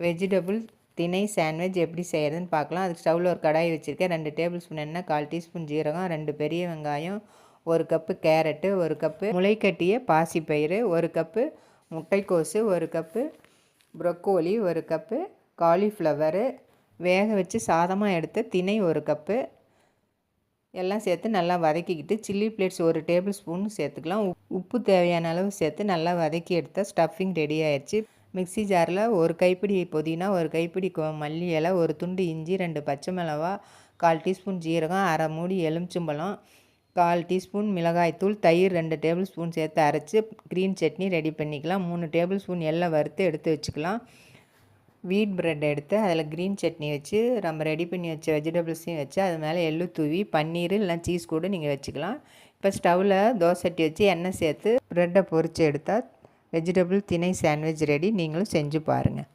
Vegetable திணை sandwich எப்படி செய்கிறதுன்னு பார்க்கலாம். அதுக்கு ஸ்டவ்வில் ஒரு கடாய் வச்சுருக்கேன். 2 டேபிள் ஸ்பூன் எண்ணெய், 1/4 டீஸ்பூன் ஜீரகம், 2 பெரிய வெங்காயம், 1 கப்பு கேரட்டு, 1 கப்பு முளைக்கட்டிய பாசிப்பயிறு, 1 கப்பு முட்டைக்கோசு, 1 கப்பு ப்ரொக்கோலி, 1 கப்பு காலிஃப்ளவரு, வேக வச்சு சாதமாக எடுத்த திணை 1 கப்பு எல்லாம் சேர்த்து நல்லா வதக்கிக்கிட்டு சில்லி ஃப்ளேக்ஸ் 1 டேபிள் ஸ்பூன் சேர்த்துக்கலாம். உப்பு தேவையான அளவு சேர்த்து நல்லா வதக்கி எடுத்தால் ஸ்டஃபிங் ரெடி ஆயிடுச்சு. மிக்ஸி ஜாரில் 1 கைப்பிடி புதினா, 1 கைப்பிடி மல்லி இலை, 1 துண்டு இஞ்சி, 2 பச்சை மிளகா, 1/4 டீஸ்பூன் ஜீரகம், அரை மூடி எலுமிச்சம்பழம், 1/4 டீஸ்பூன் மிளகாய்த்தூள், தயிர் 2 டேபிள் ஸ்பூன் சேர்த்து அரைச்சி க்ரீன் சட்னி ரெடி பண்ணிக்கலாம். 3 டேபிள் ஸ்பூன் எண்ணெய் வறுத்து எடுத்து வச்சுக்கலாம். வீட் பிரெட் எடுத்து அதில் க்ரீன் சட்னி வச்சு நம்ம ரெடி பண்ணி வச்ச வெஜிடபிள்ஸையும் வச்சு அது மேலே எள்ளு தூவி பன்னீர் இல்லைனா சீஸ் கூட நீங்கள் வச்சுக்கலாம். இப்போ ஸ்டவ்வில் தோசை சட்டி வச்சு எண்ணெய் சேர்த்து ப்ரெட்டை பொரித்து எடுத்தால் வெஜிடபிள் திணை சாண்ட்விச் ரெடி. நீங்களும் செஞ்சு பாருங்கள்.